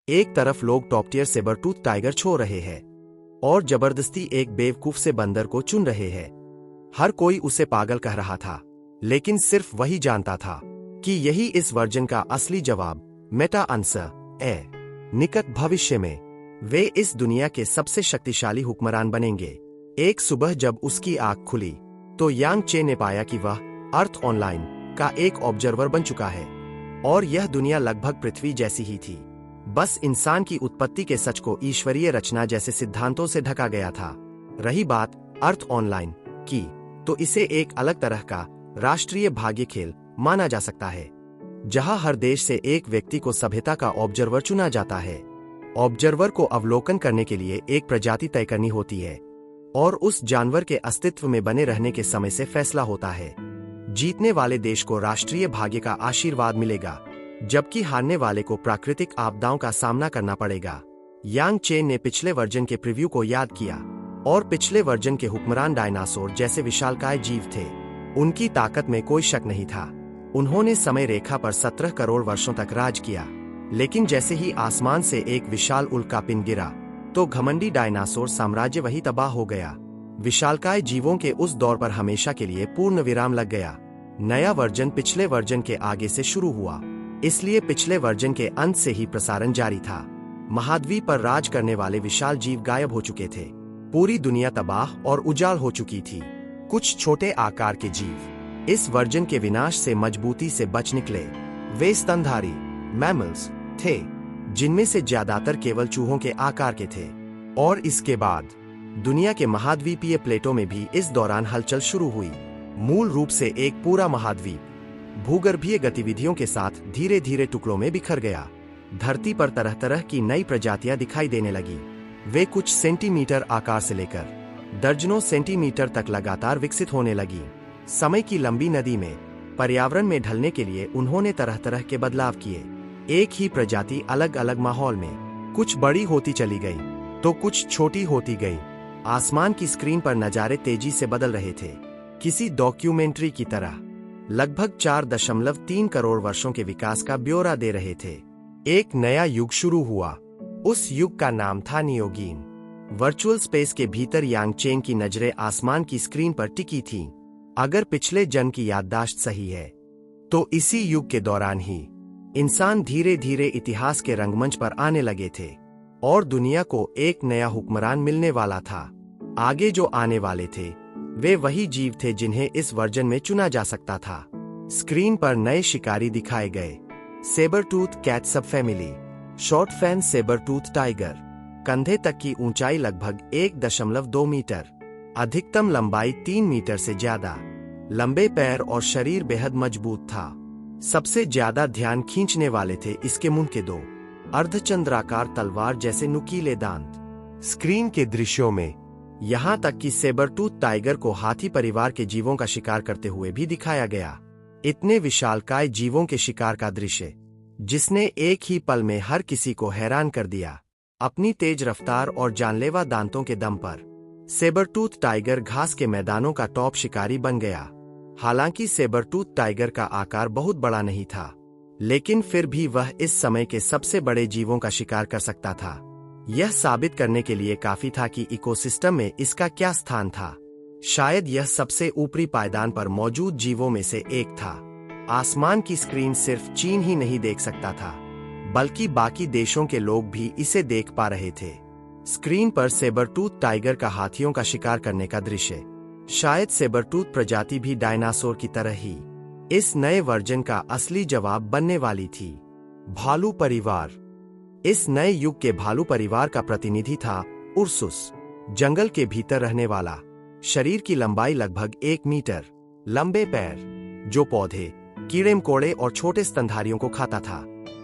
एक तरफ लोग टॉप टियर सेबरटूथ टाइगर छोड़ रहे हैं और जबरदस्ती एक बेवकूफ से बंदर को चुन रहे हैं। हर कोई उसे पागल कह रहा था, लेकिन सिर्फ वही जानता था कि यही इस वर्जन का असली जवाब मेटा आंसर है। निकट भविष्य में वे इस दुनिया के सबसे शक्तिशाली हुक्मरान बनेंगे। एक सुबह जब उसकी आंख खुली तो यांग चे ने पाया कि वह अर्थ ऑनलाइन का एक ऑब्जर्वर बन चुका है और यह दुनिया लगभग पृथ्वी जैसी ही थी। बस इंसान की उत्पत्ति के सच को ईश्वरीय रचना जैसे सिद्धांतों से ढका गया था। रही बात अर्थ ऑनलाइन की, तो इसे एक अलग तरह का राष्ट्रीय भाग्य खेल माना जा सकता है, जहां हर देश से एक व्यक्ति को सभ्यता का ऑब्जर्वर चुना जाता है। ऑब्जर्वर को अवलोकन करने के लिए एक प्रजाति तय करनी होती है और उस जानवर के अस्तित्व में बने रहने के समय से फैसला होता है। जीतने वाले देश को राष्ट्रीय भाग्य का आशीर्वाद मिलेगा, जबकि हारने वाले को प्राकृतिक आपदाओं का सामना करना पड़ेगा। यांग चेन ने पिछले वर्जन के प्रीव्यू को याद किया और पिछले वर्जन के हुक्मरान डायनासोर जैसे विशालकाय जीव थे। उनकी ताकत में कोई शक नहीं था। उन्होंने समय रेखा पर 17 करोड़ वर्षों तक राज किया, लेकिन जैसे ही आसमान से एक विशाल उल्कापिंड गिरा तो घमंडी डायनासोर साम्राज्य वही तबाह हो गया। विशालकाय जीवों के उस दौर पर हमेशा के लिए पूर्ण विराम लग गया। नया वर्जन पिछले वर्जन के आगे से शुरू हुआ, इसलिए पिछले वर्जन के अंत से ही प्रसारण जारी था। महाद्वीप पर राज करने वाले विशाल जीव गायब हो चुके थे। पूरी दुनिया तबाह और उजाड़ हो चुकी थी। कुछ छोटे आकार के जीव इस वर्जन के विनाश से मजबूती से बच निकले। वे स्तनधारी मैमल्स थे, जिनमें से ज्यादातर केवल चूहों के आकार के थे। और इसके बाद दुनिया के महाद्वीपीय प्लेटों में भी इस दौरान हलचल शुरू हुई। मूल रूप से एक पूरा महाद्वीप भूगर्भीय गतिविधियों के साथ धीरे धीरे टुकड़ों में बिखर गया। धरती पर तरह तरह की नई प्रजातियां दिखाई देने लगी। वे कुछ सेंटीमीटर आकार से लेकर दर्जनों सेंटीमीटर तक लगातार विकसित होने लगी। समय की लंबी नदी में पर्यावरण में ढलने के लिए उन्होंने तरह तरह के बदलाव किए। एक ही प्रजाति अलग अलग माहौल में कुछ बड़ी होती चली गई तो कुछ छोटी होती गई। आसमान की स्क्रीन पर नजारे तेजी से बदल रहे थे, किसी डॉक्यूमेंट्री की तरह। लगभग 4.3 करोड़ वर्षों के विकास का ब्यौरा दे रहे थे। एक नया युग शुरू हुआ। उस युग का नाम था नियोगीन। वर्चुअल स्पेस के भीतर यांग चेन की नजरें आसमान की स्क्रीन पर टिकी थीं। अगर पिछले जन्म की याददाश्त सही है, तो इसी युग के दौरान ही इंसान धीरे धीरे इतिहास के रंगमंच पर आने लगे थे और दुनिया को एक नया हुक्मरान मिलने वाला था। आगे जो आने वाले थे वे वही जीव थे जिन्हें इस वर्जन में चुना जा सकता था। स्क्रीन पर नए शिकारी दिखाए गए। सेबरटूथ कैट सब family, short fan sabretooth tiger, कंधे तक की ऊंचाई लगभग 1.2 मीटर, अधिकतम लंबाई 3 मीटर से ज्यादा, लंबे पैर और शरीर बेहद मजबूत था। सबसे ज्यादा ध्यान खींचने वाले थे इसके मुंह के 2 अर्धचंद्राकार तलवार जैसे नुकीले दांत। स्क्रीन के दृश्यों में यहां तक कि सेबरटूथ टाइगर को हाथी परिवार के जीवों का शिकार करते हुए भी दिखाया गया। इतने विशालकाय जीवों के शिकार का दृश्य, जिसने एक ही पल में हर किसी को हैरान कर दिया। अपनी तेज रफ्तार और जानलेवा दांतों के दम पर सेबरटूथ टाइगर घास के मैदानों का टॉप शिकारी बन गया। हालांकि सेबरटूथ टाइगर का आकार बहुत बड़ा नहीं था, लेकिन फिर भी वह इस समय के सबसे बड़े जीवों का शिकार कर सकता था। यह साबित करने के लिए काफी था कि इकोसिस्टम में इसका क्या स्थान था। शायद यह सबसे ऊपरी पायदान पर मौजूद जीवों में से एक था। आसमान की स्क्रीन सिर्फ चीन ही नहीं देख सकता था, बल्कि बाकी देशों के लोग भी इसे देख पा रहे थे। स्क्रीन पर सेबरटूथ टाइगर का हाथियों का शिकार करने का दृश्य, शायद सेबरटूथ प्रजाति भी डायनासोर की तरह ही इस नए वर्जन का असली जवाब बनने वाली थी। भालू परिवार। इस नए युग के भालू परिवार का प्रतिनिधि था उर्सुस, जंगल के भीतर रहने वाला। शरीर की लंबाई लगभग 1 मीटर, लंबे पैर, जो पौधे, कीड़े मकोड़े और छोटे स्तनधारियों को खाता था।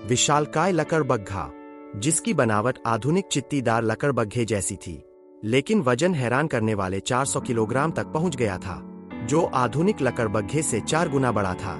विशालकाय लकड़बग्घा, जिसकी बनावट आधुनिक चित्तीदार लकड़बग्घे जैसी थी, लेकिन वजन हैरान करने वाले 400 किलोग्राम तक पहुंच गया था, जो आधुनिक लकड़बग्घे से 4 गुना बड़ा था।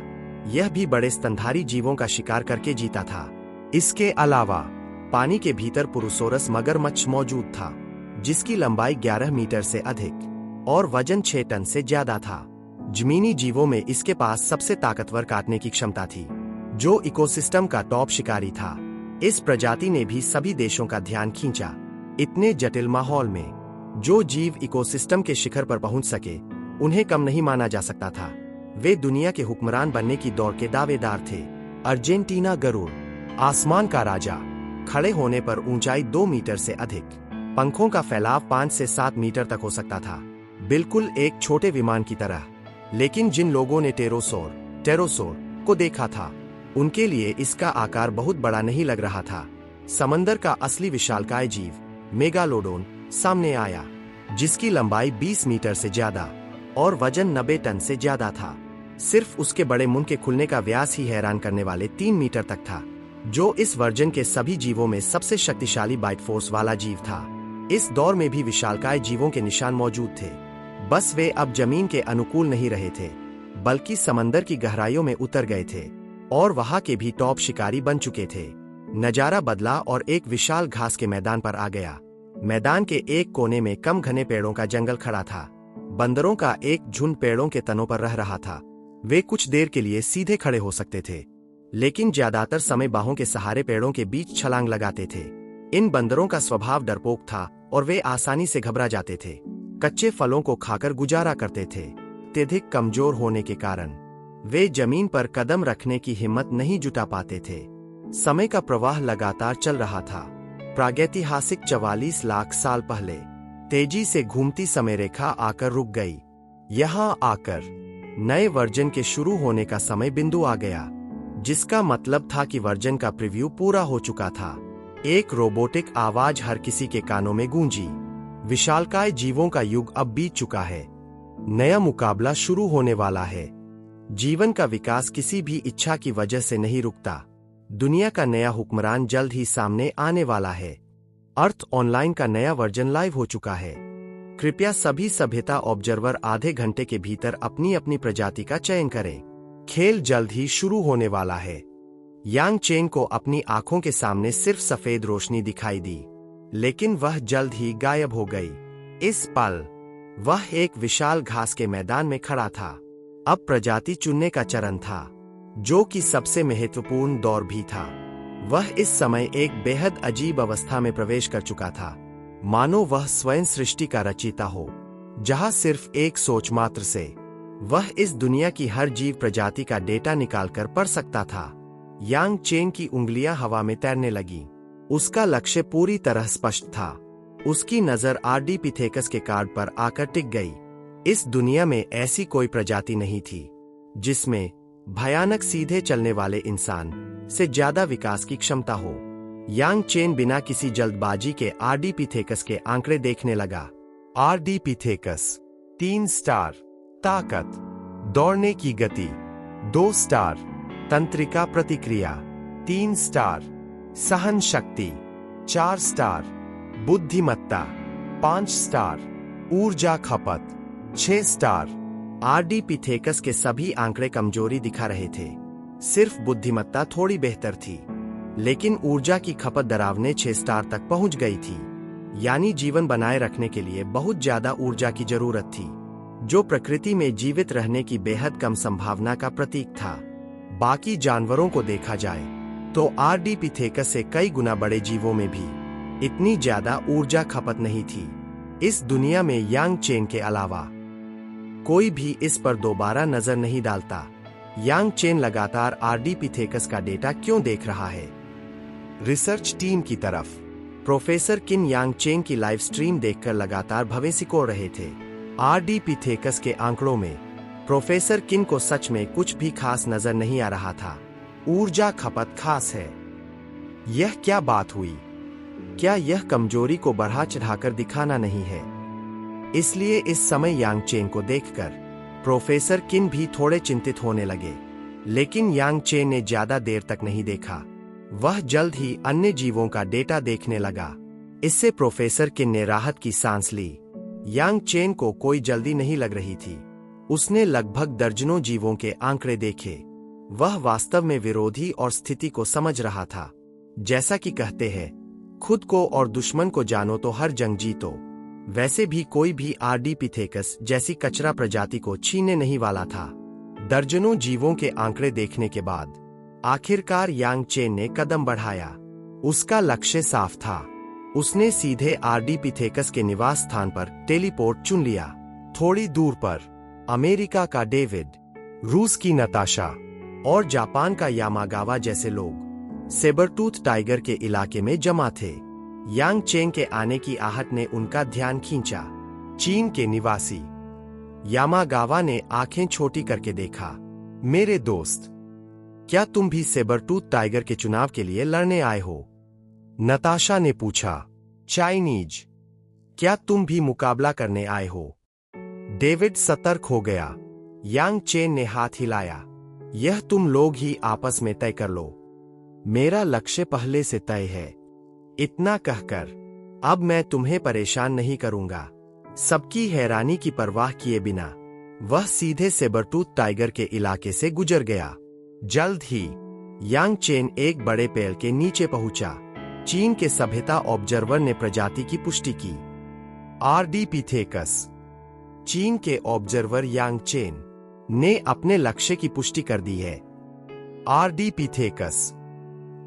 यह भी बड़े स्तनधारी जीवों का शिकार करके जीता था। इसके अलावा पानी के भीतर पुरुसोरस मगरमच्छ मौजूद था, जिसकी लंबाई 11 मीटर से अधिक और वजन 6 टन से ज्यादा था। जमीनी जीवों में इसके पास सबसे ताकतवर काटने की क्षमता थी, जो इकोसिस्टम का टॉप शिकारी था। इस प्रजाति ने भी सभी देशों का ध्यान खींचा। इतने जटिल माहौल में जो जीव इकोसिस्टम के शिखर पर पहुंच सके, उन्हें कम नहीं माना जा सकता था। वे दुनिया के हुक्मरान बनने की दौड़ के दावेदार थे। अर्जेंटीना गरुड़, आसमान का राजा, खड़े होने पर ऊंचाई 2 मीटर से अधिक, पंखों का फैलाव 5 से 7 मीटर तक हो सकता था, बिल्कुल एक छोटे विमान की तरह। लेकिन जिन लोगों ने टेरोसोर को देखा था, उनके लिए इसका आकार बहुत बड़ा नहीं लग रहा था। समंदर का असली विशालकाय जीव मेगालोडोन सामने आया, जिसकी लंबाई 20 मीटर से ज्यादा और वजन 90 टन से ज्यादा था। सिर्फ उसके बड़े मुंह के खुलने का व्यास ही हैरान करने वाले 3 मीटर तक था, जो इस वर्जन के सभी जीवों में सबसे शक्तिशाली बाइट फोर्स वाला जीव था। इस दौर में भी विशालकाय जीवों के निशान मौजूद थे, बस वे अब जमीन के अनुकूल नहीं रहे थे, बल्कि समंदर की गहराइयों में उतर गए थे और वहां के भी टॉप शिकारी बन चुके थे। नजारा बदला और एक विशाल घास के मैदान पर आ गया। मैदान के एक कोने में कम घने पेड़ों का जंगल खड़ा था। बंदरों का एक झुंड पेड़ों के तनों पर रह रहा था। वे कुछ देर के लिए सीधे खड़े हो सकते थे, लेकिन ज्यादातर समय बाहों के सहारे पेड़ों के बीच छलांग लगाते थे। इन बंदरों का स्वभाव डरपोक था और वे आसानी से घबरा जाते थे। कच्चे फलों को खाकर गुजारा करते थे। अत्यधिक कमजोर होने के कारण वे जमीन पर कदम रखने की हिम्मत नहीं जुटा पाते थे। समय का प्रवाह लगातार चल रहा था। प्रागैतिहासिक 44 लाख साल पहले तेजी से घूमती समय रेखा आकर रुक गई। यहां आकर नए वर्जन के शुरू होने का समय बिंदु आ गया, जिसका मतलब था कि वर्जन का प्रीव्यू पूरा हो चुका था। एक रोबोटिक आवाज हर किसी के कानों में गूंजी। विशालकाय जीवों का युग अब बीत चुका है। नया मुकाबला शुरू होने वाला है। जीवन का विकास किसी भी इच्छा की वजह से नहीं रुकता। दुनिया का नया हुक्मरान जल्द ही सामने आने वाला है। अर्थ ऑनलाइन का नया वर्जन लाइव हो चुका है। कृपया सभी सभ्यता ऑब्जर्वर आधे घंटे के भीतर अपनी अपनी प्रजाति का चयन करें। खेल जल्द ही शुरू होने वाला है। यांग चेन को अपनी आंखों के सामने सिर्फ सफेद रोशनी दिखाई दी, लेकिन वह जल्द ही गायब हो गई। इस पल वह एक विशाल घास के मैदान में खड़ा था। अब प्रजाति चुनने का चरण था, जो कि सबसे महत्वपूर्ण दौर भी था। वह इस समय एक बेहद अजीब अवस्था में प्रवेश कर चुका था, मानो वह स्वयं सृष्टि का रचयिता हो, जहां सिर्फ एक सोच मात्र से वह इस दुनिया की हर जीव प्रजाति का डेटा निकालकर पढ़ सकता था। यांग चेन की उंगलियां हवा में तैरने लगी। उसका लक्ष्य पूरी तरह स्पष्ट था। उसकी नजर आर्डिपिथेकस के कार्ड पर आकर टिक गई। इस दुनिया में ऐसी कोई प्रजाति नहीं थी जिसमें भयानक सीधे चलने वाले इंसान से ज्यादा विकास की क्षमता हो। यांग चेन बिना किसी जल्दबाजी के आर्डिपिथेकस के आंकड़े देखने लगा। आर्डिपिथेकस 3 स्टार, ताकत, दौड़ने की गति 2 स्टार, तंत्रिका प्रतिक्रिया 3 स्टार, सहन शक्ति 4 स्टार, बुद्धिमत्ता 5 स्टार, ऊर्जा खपत 6 स्टार। आर्डिपिथेकस के सभी आंकड़े कमजोरी दिखा रहे थे। सिर्फ बुद्धिमत्ता थोड़ी बेहतर थी, लेकिन ऊर्जा की खपत डरावने 6 स्टार तक पहुंच गई थी। यानी जीवन बनाए रखने के लिए बहुत ज्यादा ऊर्जा की जरूरत थी, जो प्रकृति में जीवित रहने की बेहद कम संभावना का प्रतीक था। बाकी जानवरों को देखा जाए तो आर्डिपिथेकस से कई गुना बड़े जीवों में भी इतनी ज्यादा ऊर्जा खपत नहीं थी। इस दुनिया में यांग चेन के अलावा कोई भी इस पर दोबारा नजर नहीं डालता। यांग चेन लगातार आर्डिपिथेकस का डेटा क्यों देख रहा है? रिसर्च टीम की तरफ प्रोफेसर किन यांग चेन की लाइव स्ट्रीम देखकर लगातार भवें सिकोड़ रहे थे। आर्डिपिथेकस के आंकड़ों में प्रोफेसर किन को सच में कुछ भी खास नजर नहीं आ रहा था। ऊर्जा खपत खास है। यह क्या बात हुई? क्या यह कमजोरी को बढ़ा चढ़ाकर दिखाना नहीं है? इसलिए इस समय यांग चेन को देखकर प्रोफेसर किन भी थोड़े चिंतित होने लगे। लेकिन यांग चेन ने ज्यादा देर तक नहीं देखा। वह जल्द ही अन्य जीवों का डेटा देखने लगा। इससे प्रोफेसर किन ने राहत की सांस ली। यांग चेन को कोई जल्दी नहीं लग रही थी। उसने लगभग दर्जनों जीवों के आंकड़े देखे। वह वास्तव में विरोधी और स्थिति को समझ रहा था। जैसा कि कहते हैं, खुद को और दुश्मन को जानो तो हर जंग जीतो। वैसे भी कोई भी आर्डिपिथेकस जैसी कचरा प्रजाति को छीनने नहीं वाला था। दर्जनों जीवों के आंकड़े देखने के बाद आखिरकार यांग चेन ने कदम बढ़ाया। उसका लक्ष्य साफ था। उसने सीधे आर्डीपिथेकस के निवास स्थान पर टेलीपोर्ट चुन लिया। थोड़ी दूर पर अमेरिका का डेविड, रूस की नताशा और जापान का यामागावा जैसे लोग सेबरटूथ टाइगर के इलाके में जमा थे। यांग चेन के आने की आहट ने उनका ध्यान खींचा। चीन के निवासी यामागावा ने आंखें छोटी करके देखा। मेरे दोस्त, क्या तुम भी सेबरटूथ टाइगर के चुनाव के लिए लड़ने आए हो? नताशा ने पूछा। चाइनीज, क्या तुम भी मुकाबला करने आए हो? डेविड सतर्क हो गया। यांग चेन ने हाथ हिलाया। यह तुम लोग ही आपस में तय कर लो। मेरा लक्ष्य पहले से तय है। इतना कहकर अब मैं तुम्हें परेशान नहीं करूंगा। सबकी हैरानी की परवाह किए बिना वह सीधे सेबरटूथ टाइगर के इलाके से गुजर गया। जल्द ही यांग चेन एक बड़े पेड़ के नीचे पहुंचा। चीन के सभ्यता ऑब्जर्वर ने प्रजाति की पुष्टि की। आर्डीपिथेकस। चीन के ऑब्जर्वर यांग चेन ने अपने लक्ष्य की पुष्टि कर दी है। आर्डीपिथेकस।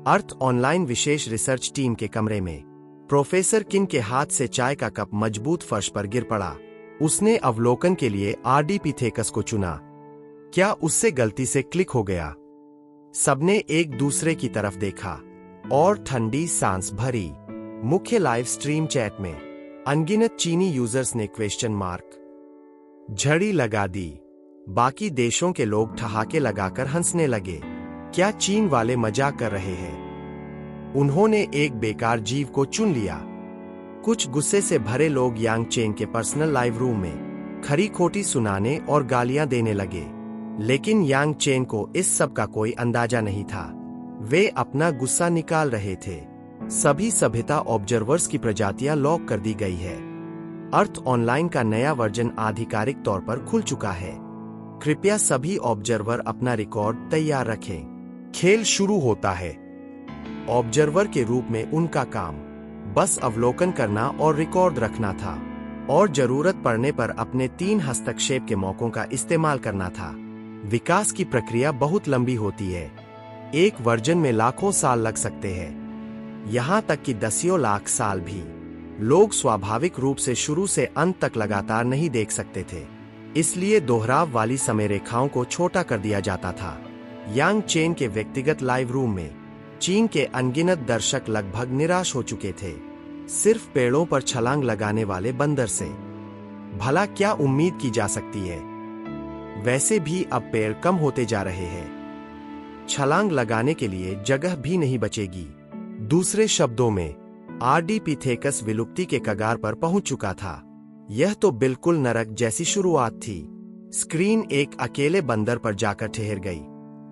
अर्थ ऑनलाइन विशेष रिसर्च टीम के कमरे में प्रोफेसर किन के हाथ से चाय का कप मजबूत फर्श पर गिर पड़ा। उसने अवलोकन के लिए आर्डीपिथेकस को चुना। क्या उससे गलती से क्लिक हो गया? सबने एक दूसरे की तरफ देखा और ठंडी सांस भरी। मुख्य लाइव स्ट्रीम चैट में अनगिनत चीनी यूजर्स ने क्वेश्चन मार्क झड़ी लगा दी। बाकी देशों के लोग ठहाके लगाकर हंसने लगे। क्या चीन वाले मजाक कर रहे हैं? उन्होंने एक बेकार जीव को चुन लिया। कुछ गुस्से से भरे लोग यांग चेन के पर्सनल लाइव रूम में खरी खोटी सुनाने और गालियां देने लगे। लेकिन यांग चेन को इस सब का कोई अंदाजा नहीं था। वे अपना गुस्सा निकाल रहे थे। सभी सभ्यता ऑब्जर्वर्स की प्रजातियां लॉक कर दी गई है। अर्थ ऑनलाइन का नया वर्जन आधिकारिक तौर पर खुल चुका है। कृपया सभी ऑब्जर्वर अपना रिकॉर्ड तैयार रखें। खेल शुरू होता है। ऑब्जर्वर के रूप में उनका काम बस अवलोकन करना और रिकॉर्ड रखना था और जरूरत पड़ने पर अपने 3 हस्तक्षेप के मौकों का इस्तेमाल करना था। विकास की प्रक्रिया बहुत लंबी होती है। एक वर्जन में लाखों साल लग सकते हैं, यहां तक कि दसियों लाख साल भी। लोग स्वाभाविक रूप से शुरू से अंत तक लगातार नहीं देख सकते थे, इसलिए दोहराव वाली समय रेखाओं को छोटा कर दिया जाता था। यांग चेन के व्यक्तिगत लाइव रूम में चीन के अनगिनत दर्शक लगभग निराश हो चुके थे, सिर्फ पेड़ों पर छलांग लगाने वाले बंदर से भला क्या उम्मीद की जा सकती है? वैसे भी अब पेड़ कम होते जा रहे हैं। छलांग लगाने के लिए जगह भी नहीं बचेगी। दूसरे शब्दों में, आर्डीपिथेकस विलुप्ति के कगार पर पहुंच चुका था। यह तो बिल्कुल नरक जैसी शुरुआत थी। स्क्रीन एक अकेले बंदर पर जाकर ठहर गई,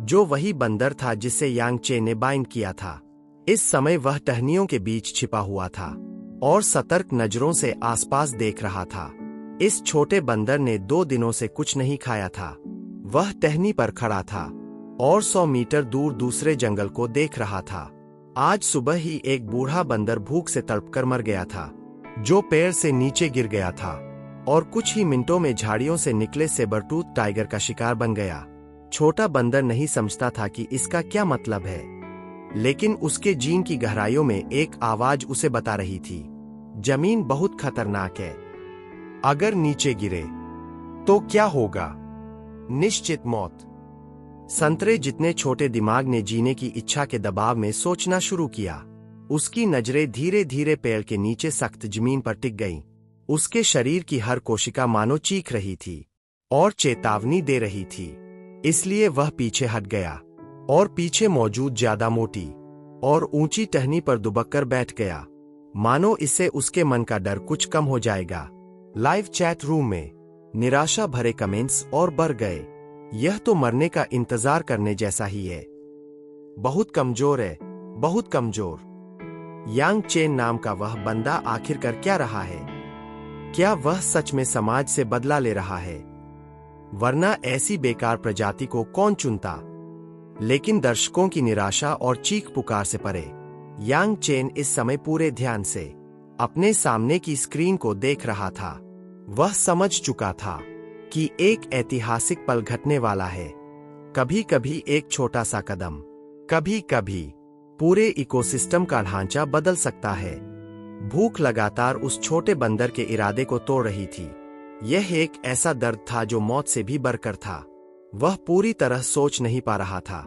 जो वही बंदर था जिसे यांग चेन ने बाइंड किया था। इस समय वह टहनियों के बीच छिपा हुआ था और सतर्क नजरों से आसपास देख रहा था। इस छोटे बंदर ने 2 दिनों से कुछ नहीं खाया था। वह टहनी पर खड़ा था और 100 मीटर दूर दूसरे जंगल को देख रहा था। आज सुबह ही एक बूढ़ा बंदर भूख से तड़पकर मर गया था, जो पेड़ से नीचे गिर गया था और कुछ ही मिनटों में झाड़ियों से निकले सेबरटूथ टाइगर का शिकार बन गया। छोटा बंदर नहीं समझता था कि इसका क्या मतलब है, लेकिन उसके जीन की गहराइयों में एक आवाज उसे बता रही थी, जमीन बहुत खतरनाक है। अगर नीचे गिरे तो क्या होगा? निश्चित मौत। संतरे जितने छोटे दिमाग ने जीने की इच्छा के दबाव में सोचना शुरू किया। उसकी नजरें धीरे धीरे पेड़ के नीचे सख्त जमीन पर टिक गईं। उसके शरीर की हर कोशिका मानो चीख रही थी और चेतावनी दे रही थी। इसलिए वह पीछे हट गया और पीछे मौजूद ज्यादा मोटी और ऊंची टहनी पर दुबककर बैठ गया, मानो इससे उसके मन का डर कुछ कम हो जाएगा। लाइव चैट रूम में निराशा भरे कमेंट्स और बढ़ गए। यह तो मरने का इंतजार करने जैसा ही है। बहुत कमजोर है, बहुत कमजोर। यांग चेन नाम का वह बंदा आखिर कर क्या रहा है? क्या वह सच में समाज से बदला ले रहा है? वरना ऐसी बेकार प्रजाति को कौन चुनता? लेकिन दर्शकों की निराशा और चीख पुकार से परे, यांग चेन इस समय पूरे ध्यान से अपने सामने की स्क्रीन को देख रहा था। वह समझ चुका था कि एक ऐतिहासिक पल घटने वाला है। कभी कभी एक छोटा सा कदम, कभी कभी पूरे इकोसिस्टम का ढांचा बदल सकता है। भूख लगातार उस छोटे बंदर के इरादे को तोड़ रही थी। यह एक ऐसा दर्द था जो मौत से भी बढ़कर था। वह पूरी तरह सोच नहीं पा रहा था।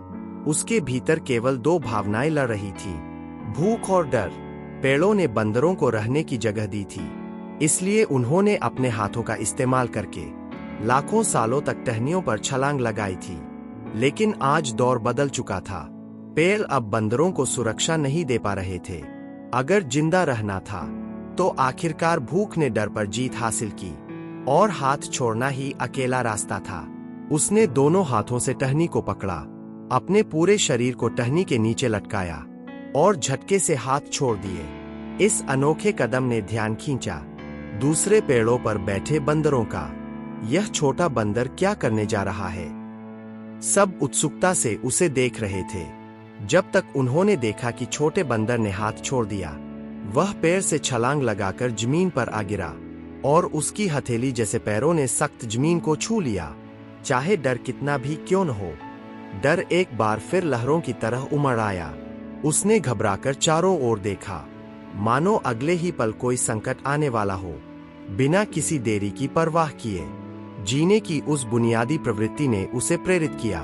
उसके भीतर केवल दो भावनाएं लड़ रही थी, भूख और डर। पेड़ों ने बंदरों को रहने की जगह दी थी, इसलिए उन्होंने अपने हाथों का इस्तेमाल करके लाखों सालों तक टहनियों पर छलांग लगाई थी। लेकिन आज दौर बदल चुका था। पेड़ अब बंदरों को सुरक्षा नहीं दे पा रहे थे। अगर जिंदा रहना था तो आखिरकार भूख ने डर पर जीत हासिल की, और हाथ छोड़ना ही अकेला रास्ता था। उसने दोनों हाथों से टहनी को पकड़ा, अपने पूरे शरीर को टहनी के नीचे लटकाया और झटके से हाथ छोड़ दिए। इस अनोखे कदम ने ध्यान खींचा दूसरे पेड़ों पर बैठे बंदरों का। यह छोटा बंदर क्या करने जा रहा है? सब उत्सुकता से उसे देख रहे थे। जब तक उन्होंने देखा कि छोटे बंदर ने हाथ छोड़ दिया, वह पेड़ से छलांग लगाकर जमीन पर आ गिरा और उसकी हथेली जैसे पैरों ने सख्त जमीन को छू लिया। चाहे डर कितना भी क्यों न हो, डर एक बार फिर लहरों की तरह उमड़ आया। उसने घबराकर चारों ओर देखा, मानो अगले ही पल कोई संकट आने वाला हो। बिना किसी देरी की परवाह किए जीने की उस बुनियादी प्रवृत्ति ने उसे प्रेरित किया।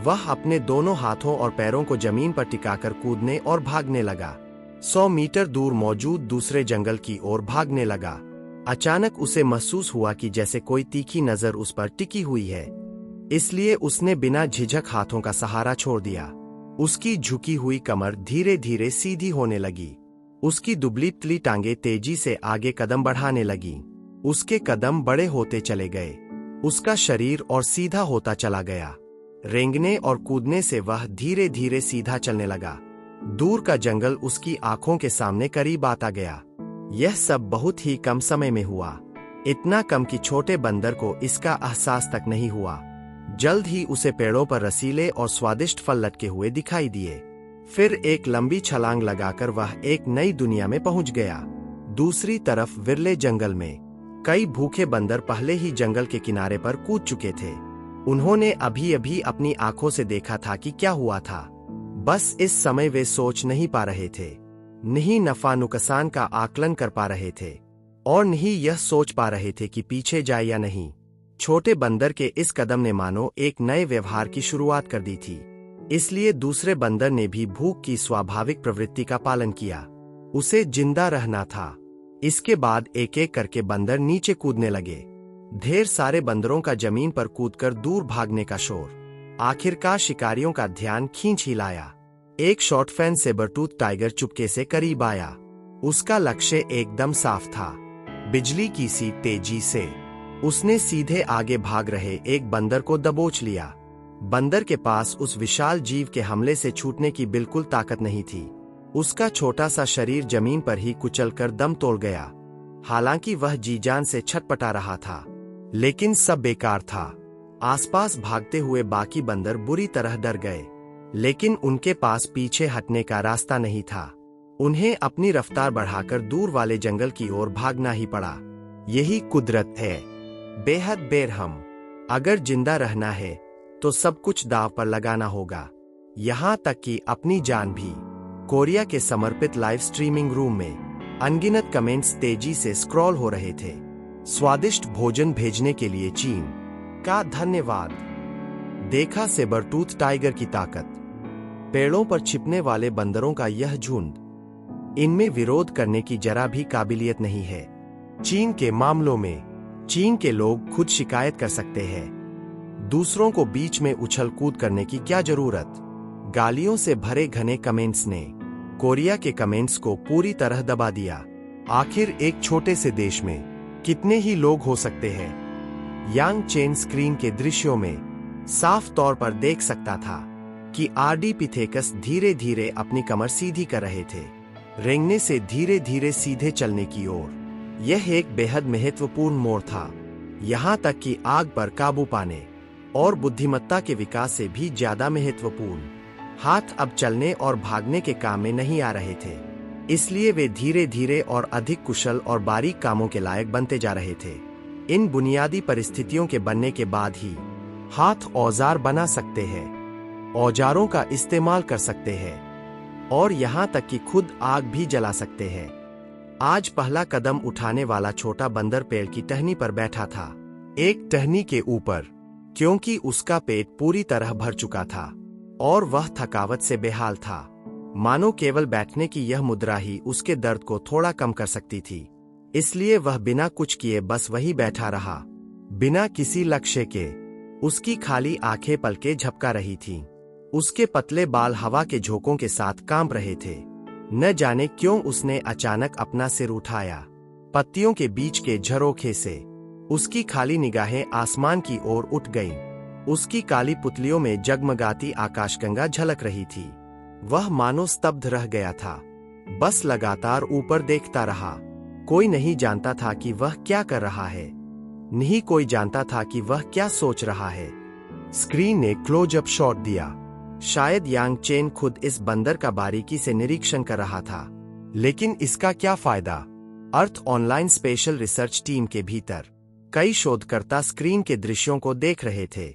वह अपने दोनों हाथों और पैरों को जमीन पर टिकाकर कूदने और भागने लगा। 100 मीटर दूर मौजूद दूसरे जंगल की ओर भागने लगा। अचानक उसे महसूस हुआ कि जैसे कोई तीखी नजर उस पर टिकी हुई है, इसलिए उसने बिना झिझक हाथों का सहारा छोड़ दिया। उसकी झुकी हुई कमर धीरे धीरे सीधी होने लगी। उसकी दुबली पतली टांगे तेजी से आगे कदम बढ़ाने लगी। उसके कदम बड़े होते चले गए, उसका शरीर और सीधा होता चला गया। रेंगने और कूदने से वह धीरे धीरे सीधा चलने लगा। दूर का जंगल उसकी आंखों के सामने करीब आता गया। यह सब बहुत ही कम समय में हुआ, इतना कम कि छोटे बंदर को इसका एहसास तक नहीं हुआ। जल्द ही उसे पेड़ों पर रसीले और स्वादिष्ट फल लटके हुए दिखाई दिए। फिर एक लंबी छलांग लगाकर वह एक नई दुनिया में पहुंच गया। दूसरी तरफ विरले जंगल में कई भूखे बंदर पहले ही जंगल के किनारे पर कूद चुके थे। उन्होंने अभी अभी अपनी आंखों से देखा था कि क्या हुआ था। बस इस समय वे सोच नहीं पा रहे थे, नहीं नफा नुकसान का आकलन कर पा रहे थे, और नहीं यह सोच पा रहे थे कि पीछे जाए या नहीं। छोटे बंदर के इस कदम ने मानो एक नए व्यवहार की शुरुआत कर दी थी। इसलिए दूसरे बंदर ने भी भूख की स्वाभाविक प्रवृत्ति का पालन किया। उसे जिंदा रहना था। इसके बाद एक एक करके बंदर नीचे कूदने लगे। ढेर सारे बंदरों का जमीन पर कूदकर दूर भागने का शोर आखिरकार शिकारियों का ध्यान खींच ही लाया। एक शॉर्टफैन सेबरटूथ टाइगर चुपके से करीब आया। उसका लक्ष्य एकदम साफ था, बिजली की सी तेजी से। उसने सीधे आगे भाग रहे एक बंदर को दबोच लिया। बंदर के पास उस विशाल जीव के हमले से छूटने की बिल्कुल ताकत नहीं थी। उसका छोटा सा शरीर जमीन पर ही कुचलकर दम तोड़ गया। हालांकि वह जी जान से छटपटा रहा था, लेकिन सब बेकार था। आसपास भागते हुए बाकी बंदर बुरी तरह डर गए, लेकिन उनके पास पीछे हटने का रास्ता नहीं था। उन्हें अपनी रफ्तार बढ़ाकर दूर वाले जंगल की ओर भागना ही पड़ा। यही कुदरत है, बेहद बेरहम। अगर जिंदा रहना है तो सब कुछ दांव पर लगाना होगा, यहां तक कि अपनी जान भी। कोरिया के समर्पित लाइव स्ट्रीमिंग रूम में अनगिनत कमेंट्स तेजी से स्क्रॉल हो रहे थे। स्वादिष्ट भोजन भेजने के लिए चीन का धन्यवाद। देखा सेबरटूथ टाइगर की ताकत। पेड़ों पर छिपने वाले बंदरों का यह झुंड, इनमें विरोध करने की जरा भी काबिलियत नहीं है। चीन के मामलों में चीन के लोग खुद शिकायत कर सकते हैं, दूसरों को बीच में उछल कूद करने की क्या जरूरत। गालियों से भरे घने कमेंट्स ने कोरिया के कमेंट्स को पूरी तरह दबा दिया। आखिर एक छोटे से देश में कितने ही लोग हो सकते हैं। यांग चेन स्क्रीन के दृश्यों में साफ तौर पर देख सकता था कि आर्डिपिथेकस धीरे धीरे अपनी कमर सीधी कर रहे थे, रेंगने से धीरे धीरे सीधे चलने की ओर। यह एक बेहद महत्वपूर्ण मोड़ था, यहां तक कि आग पर काबू पाने और बुद्धिमत्ता के विकास से भी ज्यादा महत्वपूर्ण। हाथ अब चलने और भागने के काम में नहीं आ रहे थे, इसलिए वे धीरे धीरे और अधिक कुशल और बारीक कामों के लायक बनते जा रहे थे। इन बुनियादी परिस्थितियों के बनने के बाद ही हाथ औजार बना सकते हैं, औजारों का इस्तेमाल कर सकते हैं। और यहाँ तक कि खुद आग भी जला सकते हैं। आज पहला कदम उठाने वाला छोटा बंदर पेड़ की टहनी पर बैठा था, एक टहनी के ऊपर, क्योंकि उसका पेट पूरी तरह भर चुका था और वह थकावट से बेहाल था। मानो केवल बैठने की यह मुद्रा ही उसके दर्द को थोड़ा कम कर सकती थी। इसलिए वह बिना कुछ किए बस वही बैठा रहा, बिना किसी लक्ष्य के। उसकी खाली आंखें पलके झपका रही थीं। उसके पतले बाल हवा के झोंकों के साथ कांप रहे थे। न जाने क्यों उसने अचानक अपना सिर उठाया। पत्तियों के बीच के झरोखे से उसकी खाली निगाहें आसमान की ओर उठ गईं। उसकी काली पुतलियों में जगमगाती आकाशगंगा झलक रही थी। वह मानो स्तब्ध रह गया था, बस लगातार ऊपर देखता रहा। कोई नहीं जानता था कि वह क्या कर रहा है, नहीं कोई जानता था कि वह क्या सोच रहा है। स्क्रीन ने क्लोजअप शॉट दिया। शायद यांग चेन खुद इस बंदर का बारीकी से निरीक्षण कर रहा था। लेकिन इसका क्या फायदा? अर्थ ऑनलाइन स्पेशल रिसर्च टीम के भीतर कई शोधकर्ता स्क्रीन के दृश्यों को देख रहे थे।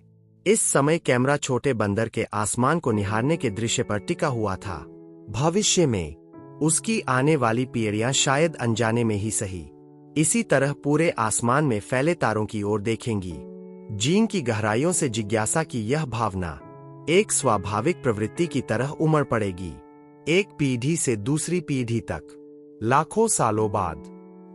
इस समय कैमरा छोटे बंदर के आसमान को निहारने के दृश्य पर टिका हुआ था। भविष्य में उसकी आने वाली पीढ़ियां शायद अनजाने में ही सही इसी तरह पूरे आसमान में फैले तारों की ओर देखेंगी। जीन की गहराइयों से जिज्ञासा की यह भावना एक स्वाभाविक प्रवृत्ति की तरह उमड़ पड़ेगी, एक पीढ़ी से दूसरी पीढ़ी तक। लाखों सालों बाद,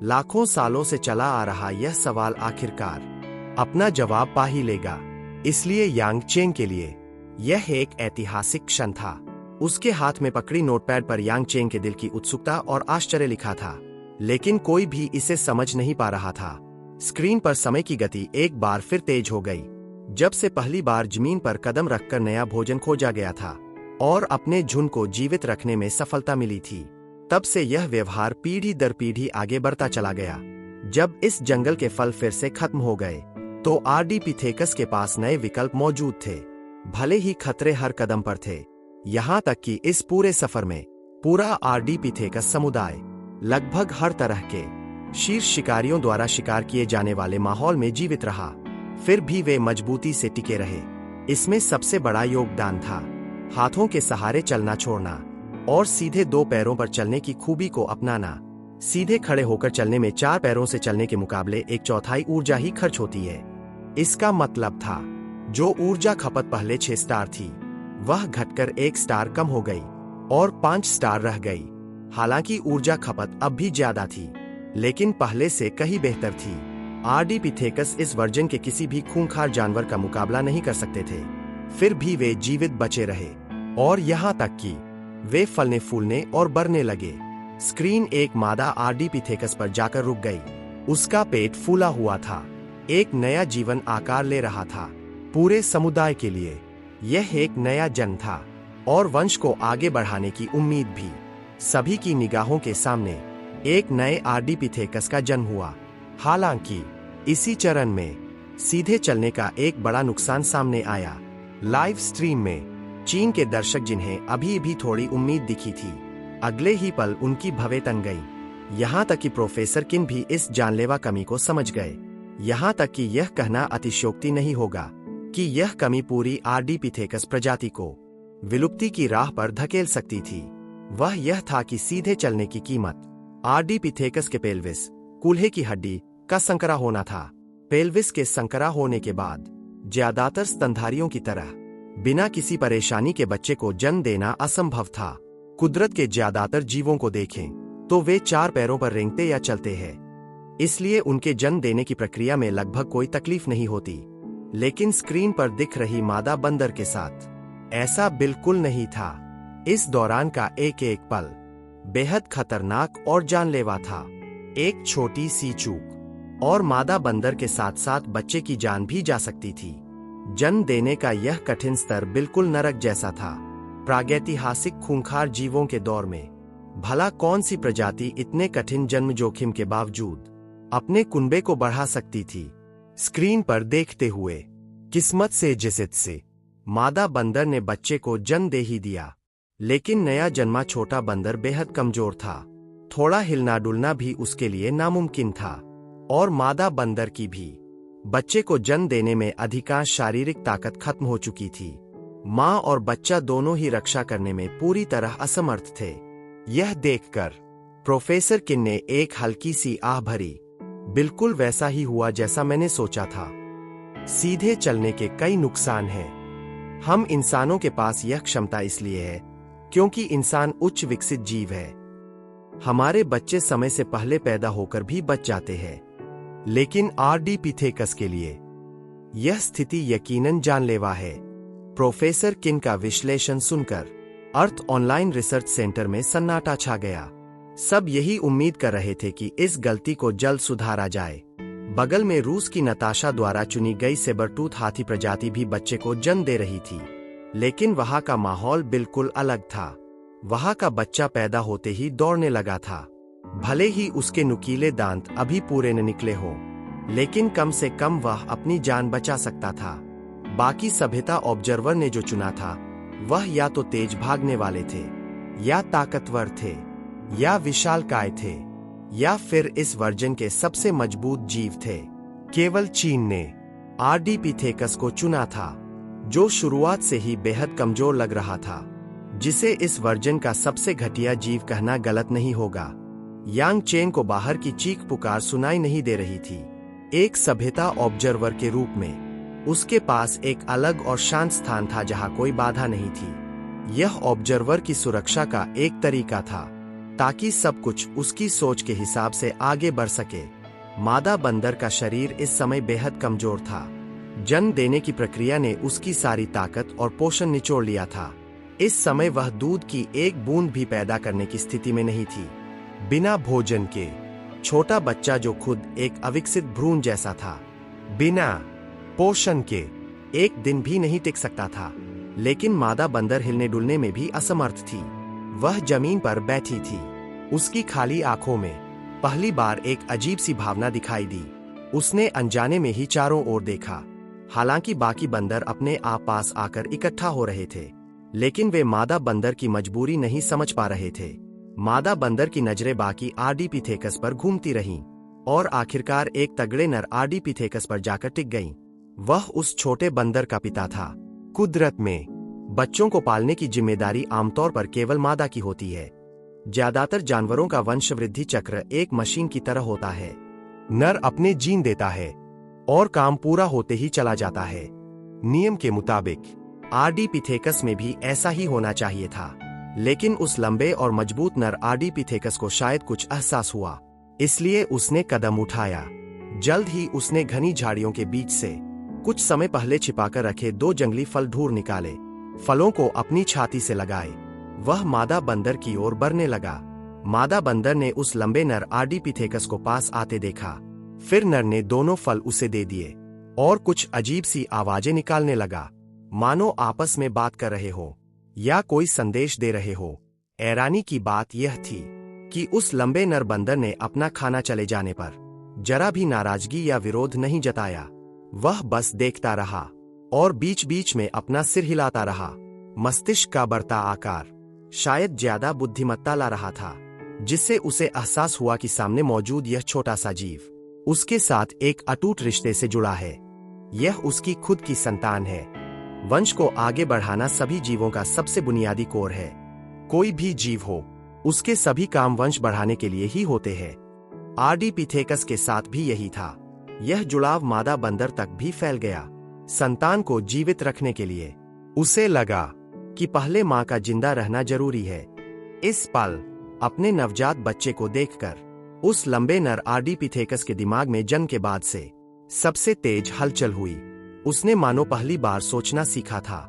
लाखों सालों से चला आ रहा यह सवाल आखिरकार अपना जवाब पा ही लेगा। इसलिए यांग चेन के लिए यह एक ऐतिहासिक क्षण था। उसके हाथ में पकड़ी नोटपैड पर यांग चेन के दिल की उत्सुकता और आश्चर्य लिखा था, लेकिन कोई भी इसे समझ नहीं पा रहा था। स्क्रीन पर समय की गति एक बार फिर तेज हो गई। जब से पहली बार जमीन पर कदम रखकर नया भोजन खोजा गया था और अपने झुंड को जीवित रखने में सफलता मिली थी, तब से यह व्यवहार पीढ़ी दर पीढ़ी आगे बढ़ता चला गया। जब इस जंगल के फल फिर से खत्म हो गए, तो आर्डिपिथेकस के पास नए विकल्प मौजूद थे। भले ही खतरे हर कदम पर थे, यहाँ तक कि इस पूरे सफर में पूरा आर्डिपिथेकस समुदाय लगभग हर तरह के शीर्ष शिकारियों द्वारा शिकार किए जाने वाले माहौल में जीवित रहा। फिर भी वे मजबूती से टिके रहे। इसमें सबसे बड़ा योगदान था हाथों के सहारे चलना छोड़ना और सीधे दो पैरों पर चलने की खूबी को अपनाना। सीधे खड़े होकर चलने में चार पैरों से चलने के मुकाबले एक चौथाई ऊर्जा ही खर्च होती है। इसका मतलब था जो ऊर्जा खपत पहले 6 स्टार थी, वह घटकर 1 स्टार कम हो गई और 5 स्टार रह गई। हालांकि ऊर्जा खपत अब भी ज्यादा थी, लेकिन पहले से कहीं बेहतर थी। आर्डिपिथेकस इस वर्जन के किसी भी खूंखार जानवर का मुकाबला नहीं कर सकते थे। फिर भी वे जीवित बचे रहे और यहाँ तक कि वे फलने फूलने और बढ़ने लगे। स्क्रीन एक मादा आर्डिपिथेकस पर जाकर रुक गई। उसका पेट फूला हुआ था, एक नया जीवन आकार ले रहा था। पूरे समुदाय के लिए यह एक नया जन्म था और वंश को आगे बढ़ाने की उम्मीद भी। सभी की निगाहों के सामने एक नए आर्डिपिथेकस का जन्म हुआ। हालांकि इसी चरण में सीधे चलने का एक बड़ा नुकसान सामने आया। लाइव स्ट्रीम में चीन के दर्शक, जिन्हें अभी भी थोड़ी उम्मीद दिखी थी, अगले ही पल उनकी भवें तन गई। यहाँ तक कि प्रोफेसर किन भी इस जानलेवा कमी को समझ गए। यहाँ तक कि यह कहना अतिशयोक्ति नहीं होगा कि यह कमी पूरी आर्डिपिथेकस प्रजाति को विलुप्ति की राह पर धकेल सकती थी। वह यह था कि सीधे चलने की कीमत आर्डिपिथेकस के पेल्विस, कूल्हे की हड्डी का संकरा होना था। पेल्विस के संकरा होने के बाद ज्यादातर स्तनधारियों की तरह बिना किसी परेशानी के बच्चे को जन्म देना असंभव था। कुदरत के ज्यादातर जीवों को देखें तो वे 4 पैरों पर रेंगते या चलते हैं, इसलिए उनके जन्म देने की प्रक्रिया में लगभग कोई तकलीफ नहीं होती। लेकिन स्क्रीन पर दिख रही मादा बंदर के साथ ऐसा बिल्कुल नहीं था। इस दौरान का एक एक पल बेहद खतरनाक और जानलेवा था। एक छोटी सी चूक और मादा बंदर के साथ साथ बच्चे की जान भी जा सकती थी। जन्म देने का यह कठिन स्तर बिल्कुल नरक जैसा था। प्रागैतिहासिक खूंखार जीवों के दौर में भला कौन सी प्रजाति इतने कठिन जन्म जोखिम के बावजूद अपने कुनबे को बढ़ा सकती थी। स्क्रीन पर देखते हुए किस्मत से जिसत से मादा बंदर ने बच्चे को जन्म दे ही दिया, लेकिन नया जन्मा छोटा बंदर बेहद कमजोर था। थोड़ा हिलना डुलना भी उसके लिए नामुमकिन था और मादा बंदर की भी बच्चे को जन्म देने में अधिकांश शारीरिक ताकत खत्म हो चुकी थी। माँ और बच्चा दोनों ही रक्षा करने में पूरी तरह असमर्थ थे। यह देखकर प्रोफेसर किन ने एक हल्की सी आह भरी। बिल्कुल वैसा ही हुआ जैसा मैंने सोचा था। सीधे चलने के कई नुकसान हैं। हम इंसानों के पास यह क्षमता इसलिए है क्योंकि इंसान उच्च विकसित जीव है। हमारे बच्चे समय से पहले पैदा होकर भी बच जाते हैं, लेकिन आर्डिपिथेकस के लिए यह स्थिति यकीनन जानलेवा है। प्रोफेसर किन का विश्लेषण सुनकर अर्थ ऑनलाइन रिसर्च सेंटर में सन्नाटा छा गया। सब यही उम्मीद कर रहे थे कि इस गलती को जल्द सुधारा जाए। बगल में रूस की नताशा द्वारा चुनी गई सेबरटूथ हाथी प्रजाति भी बच्चे को जन्म दे रही थी, लेकिन वहां का माहौल बिल्कुल अलग था। वहां का बच्चा पैदा होते ही दौड़ने लगा था। भले ही उसके नुकीले दांत अभी पूरे न निकले हों, लेकिन कम से कम वह अपनी जान बचा सकता था। बाकी सभ्यता ऑब्जर्वर ने जो चुना था वह या तो तेज भागने वाले थे, या ताकतवर थे, या विशालकाय थे, या फिर इस वर्जन के सबसे मजबूत जीव थे। केवल चीन ने आर्डिपिथेकस को चुना था, जो शुरुआत से ही बेहद कमजोर लग रहा था, जिसे इस वर्जन का सबसे घटिया जीव कहना गलत नहीं होगा। यांग चेन को बाहर की चीख पुकार सुनाई नहीं दे रही थी। एक सभ्यता ऑब्जर्वर के रूप में उसके पास एक अलग और शांत स्थान था जहां कोई बाधा नहीं थी। यह ऑब्जर्वर की सुरक्षा का एक तरीका था, ताकि सब कुछ उसकी सोच के हिसाब से आगे बढ़ सके। मादा बंदर का शरीर इस समय बेहद कमजोर था। जन्म देने की प्रक्रिया ने उसकी सारी ताकत और पोषण निचोड़ लिया था। इस समय वह दूध की एक बूंद भी पैदा करने की स्थिति में नहीं थी। बिना भोजन के छोटा बच्चा जो खुद एक अविकसित भ्रूण जैसा था, बिना पोषण के एक दिन भी नहीं टिक सकता था। लेकिन मादा बंदर हिलने डुलने में भी असमर्थ थी। वह जमीन पर बैठी थी। उसकी खाली आंखों में पहली बार एक अजीब सी भावना दिखाई दी। उसने अनजाने में ही चारों ओर देखा। हालांकि बाकी बंदर अपने आप पास आकर इकट्ठा हो रहे थे, लेकिन वे मादा बंदर की मजबूरी नहीं समझ पा रहे थे। मादा बंदर की नजरें बाकी आर्डिपिथेकस पर घूमती रहीं, और आखिरकार एक तगड़े नर आर्डिपिथेकस पर जाकर टिक गईं। वह उस छोटे बंदर का पिता था। कुदरत में बच्चों को पालने की जिम्मेदारी आमतौर पर केवल मादा की होती है। ज्यादातर जानवरों का वंशवृद्धि चक्र एक मशीन की तरह होता है। नर अपने जीन देता है और काम पूरा होते ही चला जाता है। नियम के मुताबिक आर्डिपिथेकस में भी ऐसा ही होना चाहिए था, लेकिन उस लंबे और मजबूत नर आर्डिपिथेकस को शायद कुछ एहसास हुआ, इसलिए उसने कदम उठाया। जल्द ही उसने घनी झाड़ियों के बीच से कुछ समय पहले छिपाकर रखे 2 जंगली फल ढूंढ निकाले। फलों को अपनी छाती से लगाए वह मादा बंदर की ओर बढ़ने लगा। मादा बंदर ने उस लंबे नर आर्डिपिथेकस को पास आते देखा। फिर नर ने दोनों फल उसे दे दिए और कुछ अजीब सी आवाजें निकालने लगा, मानो आपस में बात कर रहे हो या कोई संदेश दे रहे हो। हैरानी की बात यह थी कि उस लंबे नर बंदर ने अपना खाना चले जाने पर जरा भी नाराजगी या विरोध नहीं जताया। वह बस देखता रहा और बीच बीच में अपना सिर हिलाता रहा। मस्तिष्क का बढ़ता आकार शायद ज्यादा बुद्धिमत्ता ला रहा था, जिससे उसे एहसास हुआ कि सामने मौजूद यह छोटा सा जीव उसके साथ एक अटूट रिश्ते से जुड़ा है। यह उसकी खुद की संतान है। वंश को आगे बढ़ाना सभी जीवों का सबसे बुनियादी कोर है। कोई भी जीव हो, उसके सभी काम वंश बढ़ाने के लिए ही होते हैं। आर्डिपिथेकस के साथ भी यही था। यह जुड़ाव मादा बंदर तक भी फैल गया। संतान को जीवित रखने के लिए उसे लगा कि पहले मां का जिंदा रहना जरूरी है। इस पल अपने नवजात बच्चे को देखकर उस लंबे नर आर्डिपिथेकस के दिमाग में जन्म के बाद से सबसे तेज हलचल हुई। उसने मानो पहली बार सोचना सीखा था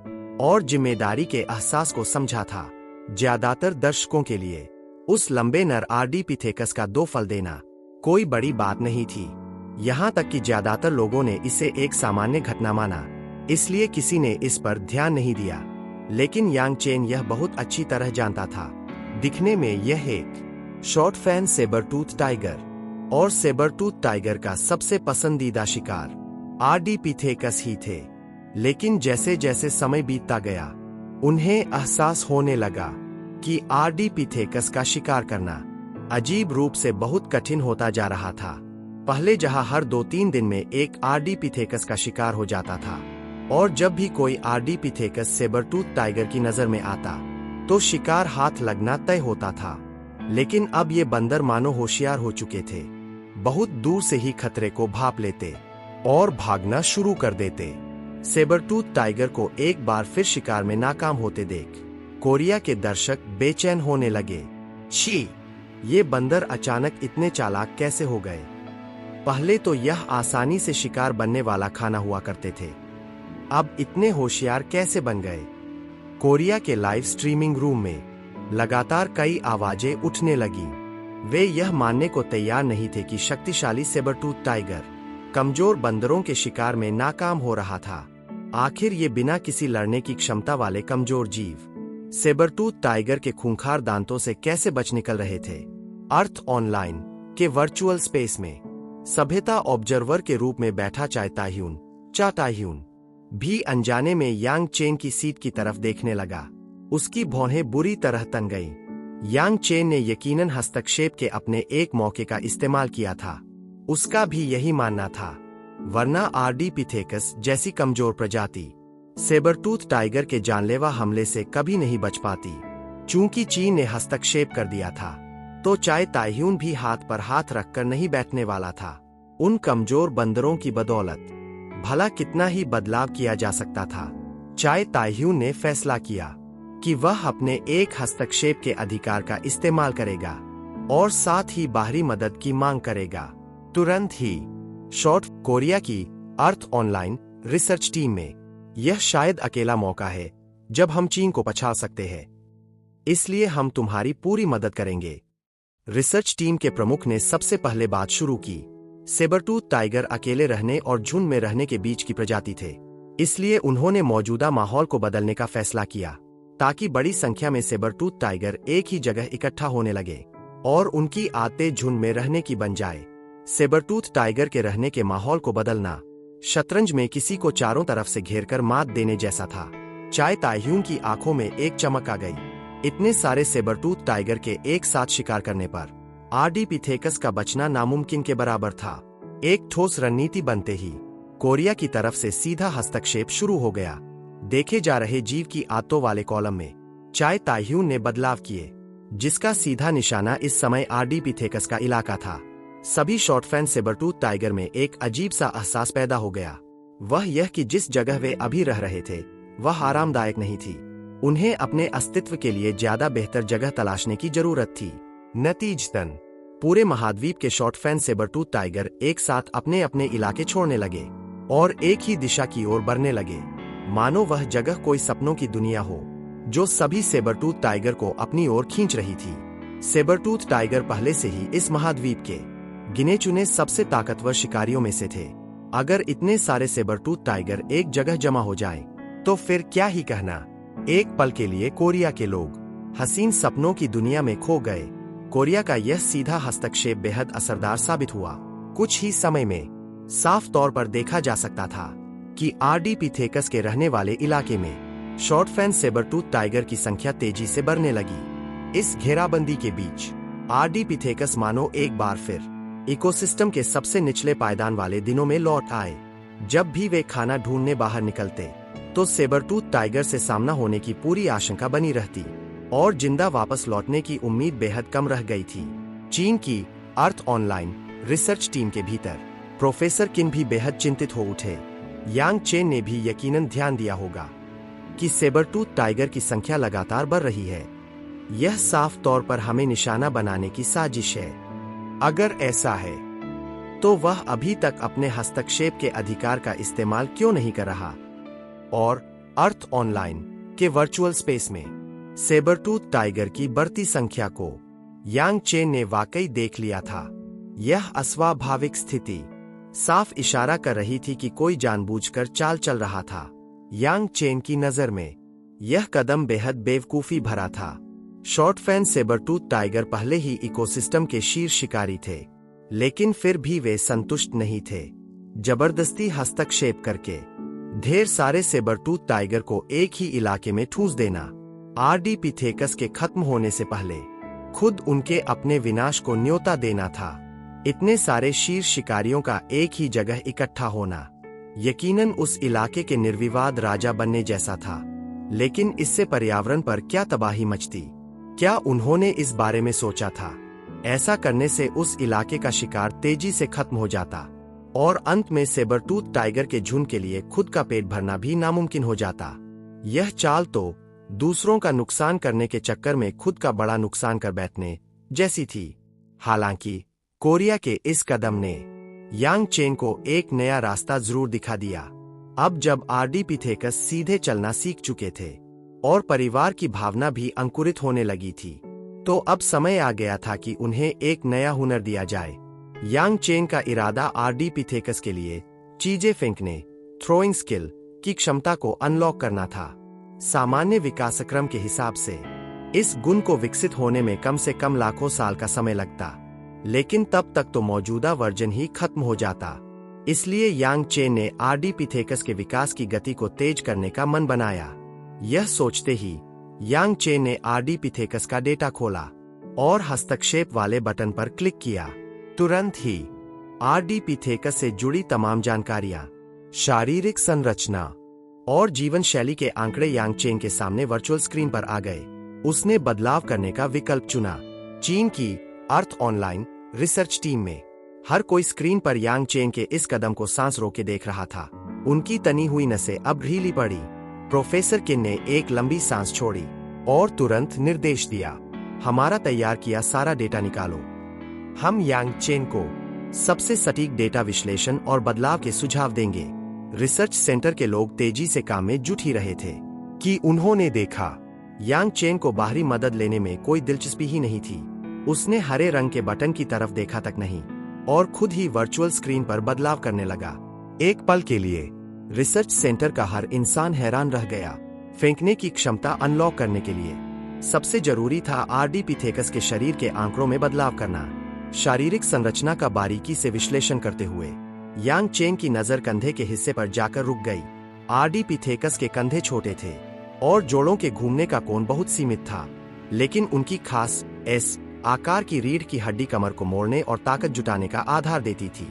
और जिम्मेदारी के एहसास को समझा था। ज्यादातर दर्शकों के लिए उस लंबे नर आर्डिपिथेकस का 2 फल देना कोई बड़ी बात नहीं थी। यहां तक कि ज्यादातर लोगों ने इसे एक सामान्य घटना माना, इसलिए किसी ने इस पर ध्यान नहीं दिया। लेकिन यांग चेन यह बहुत अच्छी तरह जानता था। दिखने में यह एक शॉर्ट फैन सेबरटूथ टाइगर और सेबरटूथ टाइगर का सबसे पसंदीदा शिकार आर्डिपिथेकस ही थे। लेकिन जैसे जैसे समय बीतता गया, उन्हें एहसास होने लगा कि आर्डिपिथेकस का शिकार करना अजीब रूप से बहुत कठिन होता जा रहा था। पहले जहां हर 2-3 दिन में एक आर्डिपिथेकस का शिकार हो जाता था, और जब भी कोई आर्डीपिथेकस सेबरटूथ टाइगर की नजर में आता तो शिकार हाथ लगना तय होता था। लेकिन अब ये बंदर मानो होशियार हो चुके थे। बहुत दूर से ही खतरे को भांप लेते और भागना शुरू कर देते। सेबरटूथ टाइगर को एक बार फिर शिकार में नाकाम होते देख कोरिया के दर्शक बेचैन होने लगे। छी, ये बंदर अचानक इतने चालाक कैसे हो गए? पहले तो यह आसानी से शिकार बनने वाला खाना हुआ करते थे, अब इतने होशियार कैसे बन गए? कोरिया के लाइव स्ट्रीमिंग रूम में लगातार कई आवाजें उठने लगी। वे यह मानने को तैयार नहीं थे कि शक्तिशाली सेबरटूथ टाइगर कमजोर बंदरों के शिकार में नाकाम हो रहा था। आखिर ये बिना किसी लड़ने की क्षमता वाले कमजोर जीव सेबरटूथ टाइगर के खूंखार दांतों से कैसे बच निकल रहे थे? अर्थ ऑनलाइन के वर्चुअल स्पेस में सभ्यता ऑब्जर्वर के रूप में बैठा चा ताह्यून भी अनजाने में यांग चेन की सीट की तरफ देखने लगा। उसकी भौहें बुरी तरह तन गईं। यांग चेन ने यकीनन हस्तक्षेप के अपने एक मौके का इस्तेमाल किया था। उसका भी यही मानना था, वरना आर्डीपिथेकस जैसी कमजोर प्रजाति सेबरटूथ टाइगर के जानलेवा हमले से कभी नहीं बच पाती। चूंकि चीन ने हस्तक्षेप कर दिया था तो चाय ताह्यून भी हाथ पर हाथ रखकर नहीं बैठने वाला था। उन कमजोर बंदरों की बदौलत भला कितना ही बदलाव किया जा सकता था। चाय ताह्यून ने फैसला किया कि वह अपने एक हस्तक्षेप के अधिकार का इस्तेमाल करेगा और साथ ही बाहरी मदद की मांग करेगा। तुरंत ही शॉर्ट कोरिया की अर्थ ऑनलाइन रिसर्च टीम में यह शायद अकेला मौका है जब हम चीन को पछाड़ सकते हैं, इसलिए हम तुम्हारी पूरी मदद करेंगे। रिसर्च टीम के प्रमुख ने सबसे पहले बात शुरू की। सेबरटूथ टाइगर अकेले रहने और झुंड में रहने के बीच की प्रजाति थे, इसलिए उन्होंने मौजूदा माहौल को बदलने का फैसला किया ताकि बड़ी संख्या में सेबरटूथ टाइगर एक ही जगह इकट्ठा होने लगे और उनकी आदतें झुंड में रहने की बन जाए। सेबरटूथ टाइगर के रहने के माहौल को बदलना शतरंज में किसी को चारों तरफ से घेरकर मात देने जैसा था। चाय ताह्यून की आंखों में एक चमक आ गई। इतने सारे सेबरटूथ टाइगर के एक साथ शिकार करने पर आर्डीपिथेकस का बचना नामुमकिन के बराबर था। एक ठोस रणनीति बनते ही कोरिया की तरफ से सीधा हस्तक्षेप शुरू हो गया। देखे जा रहे जीव की आदतों वाले कॉलम में चाय ताह्यून ने बदलाव किए, जिसका सीधा निशाना इस समय आर्डीपिथेकस का इलाका था। सभी शॉर्टफैन सेबरटूथ टाइगर में एक अजीब सा एहसास पैदा हो गया, वह यह कि जिस जगह वे अभी रह रहे थे वह आरामदायक नहीं थी। उन्हें अपने अस्तित्व के लिए ज्यादा बेहतर जगह तलाशने की जरूरत थी। नतीजतन पूरे महाद्वीप के शॉर्टफैन सेबरटूथ टाइगर एक साथ अपने अपने इलाके छोड़ने लगे और एक ही दिशा की ओर बढ़ने लगे, मानो वह जगह कोई सपनों की दुनिया हो जो सभी सेबरटूथ टाइगर को अपनी ओर खींच रही थी। सेबरटूथ टाइगर पहले से ही इस महाद्वीप के गिने चुने सबसे ताकतवर शिकारियों में से थे। अगर इतने सारे सेबरटूथ टाइगर एक जगह जमा हो जाएं, तो फिर क्या ही कहना। एक पल के लिए कोरिया के लोग हसीन सपनों की दुनिया में खो गए। कोरिया का यह सीधा हस्तक्षेप बेहद असरदार साबित हुआ। कुछ ही समय में साफ तौर पर देखा जा सकता था कि आर्डीपिथेकस के रहने वाले इलाके में शॉर्टफैन सेबरटूथ टाइगर की संख्या तेजी से बढ़ने लगी। इस घेराबंदी के बीच आर्डीपिथेकस मानो एक बार फिर इकोसिस्टम के सबसे निचले पायदान वाले दिनों में लौट आए। जब भी वे खाना ढूंढने बाहर निकलते तो सेबरटूथ टाइगर से सामना होने की पूरी आशंका बनी रहती और जिंदा वापस लौटने की उम्मीद बेहद कम रह गई थी। चीन की अर्थ ऑनलाइन रिसर्च टीम के भीतर प्रोफेसर किन भी बेहद चिंतित हो उठे। यांग चेन ने भी यकीनन ध्यान दिया होगा कि सेबरटूथ टाइगर की संख्या लगातार बढ़ रही है। यह साफ तौर पर हमें निशाना बनाने की साजिश है। अगर ऐसा है तो वह अभी तक अपने हस्तक्षेप के अधिकार का इस्तेमाल क्यों नहीं कर रहा? और अर्थ ऑनलाइन के वर्चुअल स्पेस में सेबरटूथ टाइगर की बढ़ती संख्या को यांग चेन ने वाकई देख लिया था। यह अस्वाभाविक स्थिति साफ इशारा कर रही थी कि कोई जानबूझकर चाल चल रहा था। यांग चेन की नजर में यह कदम बेहद बेवकूफी भरा था। शॉर्टफैन सेबरटूथ टाइगर पहले ही इकोसिस्टम के शीर्ष शिकारी थे, लेकिन फिर भी वे संतुष्ट नहीं थे। जबरदस्ती हस्तक्षेप करके ढेर सारे सेबरटूथ टाइगर को एक ही इलाके में ठूंस देना आर्डीपिथेकस के खत्म होने से पहले खुद उनके अपने विनाश को न्योता देना था। इतने सारे शीर्ष शिकारियों का एक ही जगह इकट्ठा होना यकीनन उस इलाके के निर्विवाद राजा बनने जैसा था, लेकिन इससे पर्यावरण पर क्या तबाही मचती? क्या उन्होंने इस बारे में सोचा था? ऐसा करने से उस इलाके का शिकार तेजी से खत्म हो जाता और अंत में सेबरटूथ टाइगर के झुंड के लिए खुद का पेट भरना भी नामुमकिन हो जाता। यह चाल तो दूसरों का नुकसान करने के चक्कर में खुद का बड़ा नुकसान कर बैठने जैसी थी। हालांकि कोरिया के इस कदम ने यांगचेन को एक नया रास्ता जरूर दिखा दिया। अब जब आर्डिपिथेकस सीधे चलना सीख चुके थे और परिवार की भावना भी अंकुरित होने लगी थी, तो अब समय आ गया था कि उन्हें एक नया हुनर दिया जाए। यांगचेन का इरादा आर्डिपिथेकस के लिए चीजें फेंकने, थ्रोइंग स्किल की क्षमता को अनलॉक करना था। सामान्य विकासक्रम के हिसाब से इस गुण को विकसित होने में कम से कम लाखों साल का समय लगता, लेकिन तब तक तो मौजूदा वर्जन ही खत्म हो जाता। इसलिए यांगचेन ने आर्डिपिथेकस के विकास की गति को तेज करने का मन बनाया। यह सोचते ही यांगचेन ने आर्डिपिथेकस का डेटा खोला और हस्तक्षेप वाले बटन पर क्लिक किया। तुरंत ही आर्डिपिथेकस से जुड़ी तमाम जानकारियां, शारीरिक संरचना और जीवन शैली के आंकड़े यांगचेन के सामने वर्चुअल स्क्रीन पर आ गए। उसने बदलाव करने का विकल्प चुना। चीन की अर्थ ऑनलाइन रिसर्च टीम में हर कोई स्क्रीन पर यांगचेन के इस कदम को सांस रोके देख रहा था। उनकी तनी हुई नसें अब ढीली पड़ी। प्रोफेसर किन ने एक लंबी सांस छोड़ी और तुरंत निर्देश दिया, हमारा तैयार किया सारा डेटा निकालो। हम यांगचेन को सबसे सटीक डेटा विश्लेषण और बदलाव के सुझाव देंगे। रिसर्च सेंटर के लोग तेजी से काम में जुट ही रहे थे कि उन्होंने देखा यांगचेन को बाहरी मदद लेने में कोई दिलचस्पी ही नहीं थी। उसने हरे रंग के बटन की तरफ देखा तक नहीं और खुद ही वर्चुअल स्क्रीन पर बदलाव करने लगा। एक पल के लिए रिसर्च सेंटर का हर इंसान हैरान रह गया। फेंकने की क्षमता अनलॉक करने के लिए सबसे जरूरी था आर्डिपिथेकस के शरीर के आंकड़ों में बदलाव करना। शारीरिक संरचना का बारीकी से विश्लेषण करते हुए यांगचेन की नजर कंधे के हिस्से पर जाकर रुक गई। आर्डिपिथेकस के कंधे छोटे थे और जोड़ों के घूमने का कोण बहुत सीमित था, लेकिन उनकी खास एस आकार की रीढ़ की हड्डी कमर को मोड़ने और ताकत जुटाने का आधार देती थी।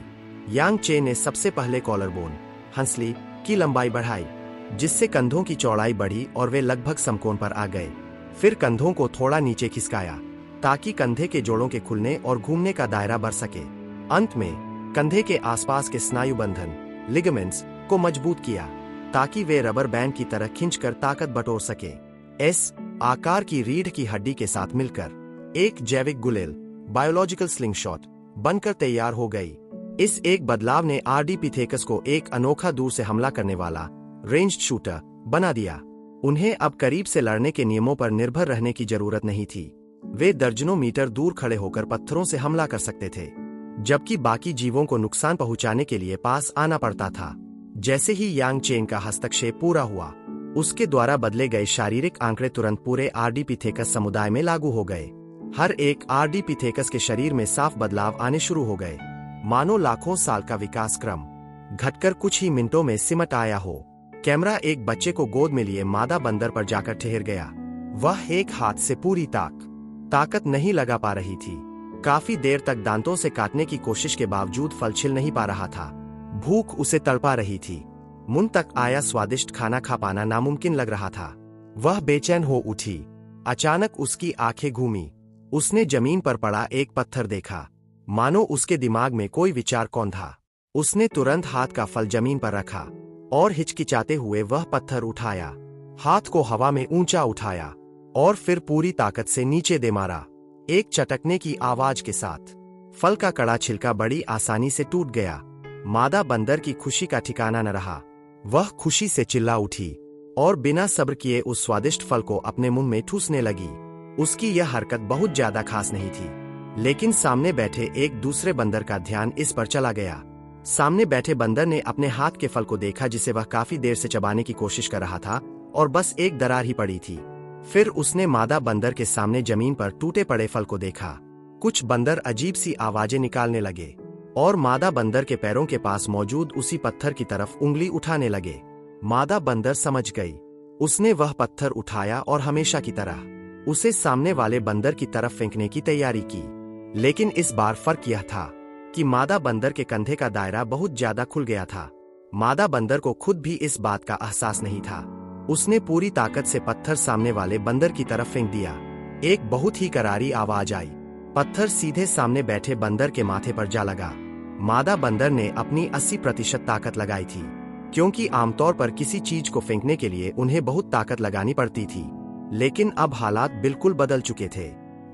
यांगचेन ने सबसे पहले कॉलर बोन हंसली की लंबाई बढ़ाई, जिससे कंधों की चौड़ाई बढ़ी और वे लगभग समकोण पर आ गए। फिर कंधों को थोड़ा नीचे खिसकाया ताकि कंधे के जोड़ों के खुलने और घूमने का दायरा बढ़ सके। अंत में कंधे के आसपास के स्नायु बंधन लिगामेंट्स को मजबूत किया ताकि वे रबर बैंड की तरह खींचकर ताकत बटोर सके। एस आकार की रीढ़ की हड्डी के साथ मिलकर एक जैविक गुलेल बायोलॉजिकल स्लिंगशॉट बनकर तैयार हो गई। इस एक बदलाव ने आर्डिपिथेकस को एक अनोखा दूर से हमला करने वाला रेंज्ड शूटर बना दिया। उन्हें अब करीब से लड़ने के नियमों पर निर्भर रहने की जरूरत नहीं थी। वे दर्जनों मीटर दूर खड़े होकर पत्थरों से हमला कर सकते थे, जबकि बाकी जीवों को नुकसान पहुंचाने के लिए पास आना पड़ता था। जैसे ही यांगचेन का हस्तक्षेप पूरा हुआ, उसके द्वारा बदले गए शारीरिक आंकड़े तुरंत पूरे आर्डिपिथेकस समुदाय में लागू हो गए। हर एक आर्डिपिथेकस के शरीर में साफ बदलाव आने शुरू हो गए, मानो लाखों साल का विकास क्रम घटकर कुछ ही मिनटों में सिमट आया हो। कैमरा एक बच्चे को गोद में लिए मादा बंदर पर जाकर ठहर गया। वह एक हाथ से पूरी ताकत नहीं लगा पा रही थी। काफी देर तक दांतों से काटने की कोशिश के बावजूद फल छिल नहीं पा रहा था। भूख उसे तड़पा रही थी। मुंह तक आया स्वादिष्ट खाना खा पाना नामुमकिन लग रहा था। वह बेचैन हो उठी। अचानक उसकी आंखें घूमी। उसने जमीन पर पड़ा एक पत्थर देखा, मानो उसके दिमाग में कोई विचार कौंधा। उसने तुरंत हाथ का फल जमीन पर रखा और हिचकिचाते हुए वह पत्थर उठाया। हाथ को हवा में ऊंचा उठाया और फिर पूरी ताकत से नीचे दे मारा। एक चटकने की आवाज के साथ फल का कड़ा छिलका बड़ी आसानी से टूट गया। मादा बंदर की खुशी का ठिकाना न रहा। वह खुशी से चिल्ला उठी और बिना सब्र किए उस स्वादिष्ट फल को अपने मुंह में ठूसने लगी। उसकी यह हरकत बहुत ज्यादा खास नहीं थी, लेकिन सामने बैठे एक दूसरे बंदर का ध्यान इस पर चला गया। सामने बैठे बंदर ने अपने हाथ के फल को देखा, जिसे वह काफी देर से चबाने की कोशिश कर रहा था और बस एक दरार ही पड़ी थी। फिर उसने मादा बंदर के सामने जमीन पर टूटे पड़े फल को देखा। कुछ बंदर अजीब सी आवाजें निकालने लगे और मादा बंदर के पैरों के पास मौजूद उसी पत्थर की तरफ उंगली उठाने लगे। मादा बंदर समझ गई। उसने वह पत्थर उठाया और हमेशा की तरह उसे सामने वाले बंदर की तरफ फेंकने की तैयारी की। लेकिन इस बार फर्क यह था कि मादा बंदर के कंधे का दायरा बहुत ज्यादा खुल गया था। मादा बंदर को खुद भी इस बात का एहसास नहीं था। उसने पूरी ताकत से पत्थर सामने वाले बंदर की तरफ फेंक दिया। एक बहुत ही करारी आवाज आई। पत्थर सीधे सामने बैठे बंदर के माथे पर जा लगा। मादा बंदर ने अपनी 80% ताकत लगाई थी, क्योंकि आमतौर पर किसी चीज को फेंकने के लिए उन्हें बहुत ताकत लगानी पड़ती थी। लेकिन अब हालात बिल्कुल बदल चुके थे।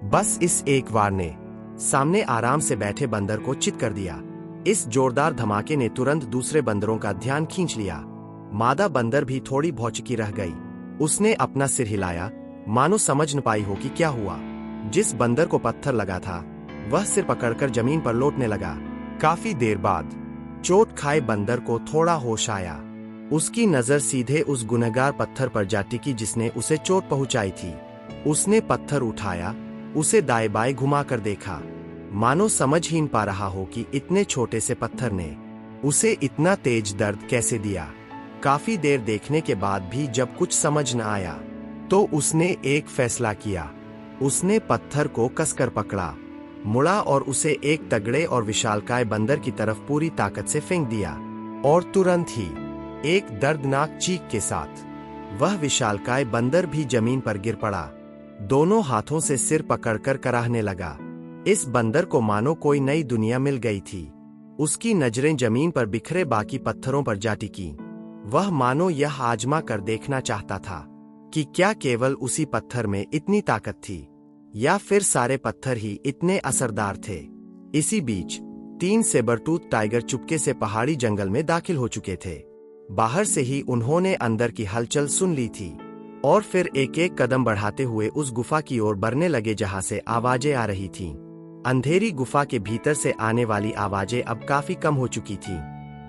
बस इस एक वार ने सामने आराम से बैठे बंदर को चित कर दिया। इस जोरदार धमाके ने तुरंत दूसरे बंदरों का ध्यान खींच लिया। मादा बंदर भी थोड़ी भौचकी रह गई। उसने अपना सिर हिलाया, मानो समझ न पाई हो कि क्या हुआ। जिस बंदर को पत्थर लगा था वह सिर पकड़कर जमीन पर लौटने लगा। काफी देर बाद चोट खाए बंदर को थोड़ा होश आया। उसकी नजर सीधे उस गुनहगार पत्थर पर जा टिकी जिसने उसे चोट पहुंचाई थी। उसने पत्थर उठाया, उसे दाएं बाएं घुमाकर देखा, मानो समझ ही न पा रहा हो कि इतने छोटे से पत्थर ने उसे इतना तेज दर्द कैसे दिया। काफी देर देखने के बाद भी जब कुछ समझ न आया तो उसने एक फैसला किया। उसने पत्थर को कसकर पकड़ा, मुड़ा और उसे एक तगड़े और विशालकाय बंदर की तरफ पूरी ताकत से फेंक दिया। और तुरंत ही एक दर्दनाक चीख के साथ वह विशालकाय बंदर भी जमीन पर गिर पड़ा। दोनों हाथों से सिर पकड़कर कराहने लगा। इस बंदर को मानो कोई नई दुनिया मिल गई थी। उसकी नजरें जमीन पर बिखरे बाकी पत्थरों पर जा टिकी। वह मानो यह आजमा कर देखना चाहता था कि क्या केवल उसी पत्थर में इतनी ताकत थी या फिर सारे पत्थर ही इतने असरदार थे। इसी बीच 3 सेबरटूथ टाइगर चुपके से पहाड़ी जंगल में दाखिल हो चुके थे। बाहर से ही उन्होंने अंदर की हलचल सुन ली थी और फिर एक एक कदम बढ़ाते हुए उस गुफा की ओर बढ़ने लगे जहां से आवाजें आ रही थीं। अंधेरी गुफा के भीतर से आने वाली आवाजें अब काफी कम हो चुकी थीं।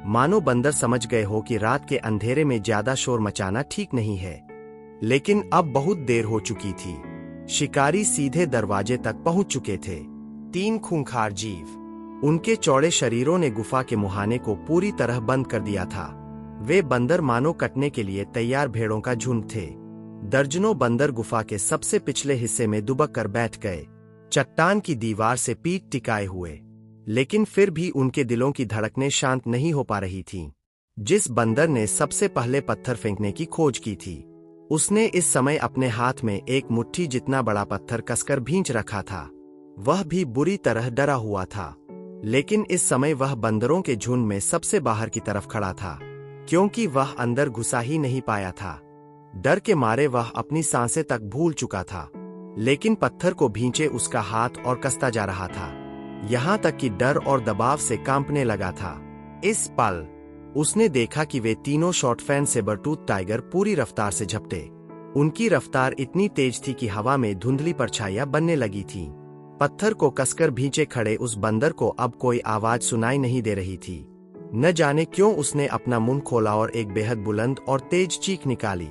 मानो बंदर समझ गए हो कि रात के अंधेरे में ज्यादा शोर मचाना ठीक नहीं है। लेकिन अब बहुत देर हो चुकी थी। शिकारी सीधे दरवाजे तक पहुंच चुके थे। 3 खूंखार जीव, उनके चौड़े शरीरों ने गुफा के मुहाने को पूरी तरह बंद कर दिया था। वे बंदर मानो कटने के लिए तैयार भेड़ों का झुंड थे। दर्जनों बंदर गुफा के सबसे पिछले हिस्से में दुबक कर बैठ गए, चट्टान की दीवार से पीठ टिकाए हुए। लेकिन फिर भी उनके दिलों की धड़कनें शांत नहीं हो पा रही थीं। जिस बंदर ने सबसे पहले पत्थर फेंकने की खोज की थी, उसने इस समय अपने हाथ में एक मुट्ठी जितना बड़ा पत्थर कसकर भींच रखा था। वह भी बुरी तरह डरा हुआ था। लेकिन इस समय वह बंदरों के झुंड में सबसे बाहर की तरफ खड़ा था, क्योंकि वह अंदर घुसा ही नहीं पाया था। डर के मारे वह अपनी सांसें तक भूल चुका था। लेकिन पत्थर को भींचे उसका हाथ और कसता जा रहा था, यहां तक कि डर और दबाव से कांपने लगा था। इस पल उसने देखा कि वे तीनों शॉर्टफैन सेबरटूथ टाइगर पूरी रफ्तार से झपटे। उनकी रफ्तार इतनी तेज थी कि हवा में धुंधली परछाइयां बनने लगी थीं। पत्थर को कसकर भींचे खड़े उस बंदर को अब कोई आवाज सुनाई नहीं दे रही थी। न जाने क्यों उसने अपना मुंह खोला और एक बेहद बुलंद और तेज चीख निकाली।